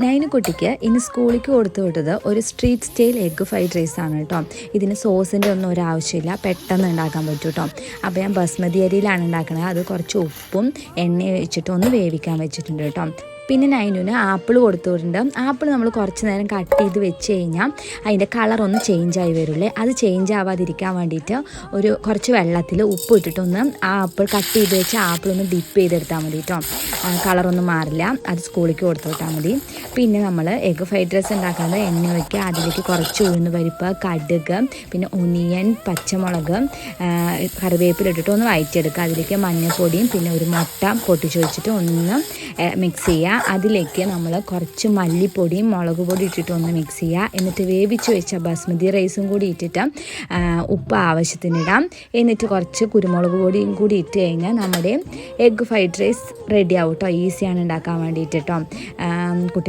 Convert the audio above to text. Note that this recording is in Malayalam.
നൈനുകുട്ടിക്ക് ഇന്ന് സ്കൂളിലേക്ക് കൊടുത്തു വിട്ടത് ഒരു street style egg fried rice ആണ് കേട്ടോ. ഇതിന് സോസിൻ്റെ ഒന്നും ഒരാവശ്യമില്ല, പെട്ടെന്ന് ഉണ്ടാക്കാൻ പറ്റും കേട്ടോ. അപ്പോൾ ഞാൻ ബസ്മതി അരിയിലാണ് ഉണ്ടാക്കുന്നത്. അത് കുറച്ച് ഉപ്പും എണ്ണയും വെച്ചിട്ട് ഒന്ന് വേവിക്കാൻ വെച്ചിട്ടുണ്ട് കേട്ടോ. പിന്നെ നൈനുവിന് ആപ്പിൾ കൊടുത്തുവിട്ടുണ്ട്. ആപ്പിൾ നമ്മൾ കുറച്ച് നേരം കട്ട് ചെയ്ത് വെച്ച് കഴിഞ്ഞാൽ അതിൻ്റെ കളറൊന്ന് ചേഞ്ചായി വരില്ലേ. അത് ചേഞ്ച് ആവാതിരിക്കാൻ വേണ്ടിയിട്ട് കുറച്ച് വെള്ളത്തിൽ ഉപ്പ് ഇട്ടിട്ടൊന്ന് ആ ആപ്പിൾ കട്ട് ചെയ്ത് വെച്ച് ആപ്പിൾ ഒന്ന് ഡിപ്പ് ചെയ്തെടുത്താൽ മതി കേട്ടോ. കളറൊന്നും മാറില്ല. അത് സ്കൂളിലേക്ക് കൊടുത്തു വിട്ടാൽ മതി. പിന്നെ നമ്മൾ എഗ്ഗ് ഫ്രൈഡ് റൈസ് ഉണ്ടാക്കുന്നത് എണ്ണ വയ്ക്കുക, അതിലേക്ക് കുറച്ച് ഉഴുന്ന് പരിപ്പ്, കടുക്, പിന്നെ ഒനിയൻ, പച്ചമുളക്, കറിവേപ്പില ഇട്ടിട്ട് ഒന്ന് വഴറ്റിയെടുക്കുക. അതിലേക്ക് മഞ്ഞൾപ്പൊടിയും പിന്നെ ഒരു മുട്ട പൊട്ടിച്ച് വെച്ചിട്ട് ഒന്ന് മിക്സ് ചെയ്യുക. അതിലേക്ക് നമ്മൾ കുറച്ച് മല്ലിപ്പൊടിയും മുളക് പൊടി ഇട്ടിട്ട് ഒന്ന് മിക്സ് ചെയ്യുക. എന്നിട്ട് വേവിച്ച് വെച്ച ബസ്മതി റൈസും കൂടി ഇട്ടിട്ട് ഉപ്പ് ആവശ്യത്തിനിടാം. എന്നിട്ട് കുറച്ച് കുരുമുളക് പൊടിയും കൂടി ഇട്ട് കഴിഞ്ഞാൽ നമ്മുടെ എഗ്ഗ് ഫ്രൈഡ് റൈസ് റെഡി ആവും കേട്ടോ. ഈസിയാണ് ഉണ്ടാക്കാൻ വേണ്ടിയിട്ട് കേട്ടോ. കുട്ടികൾ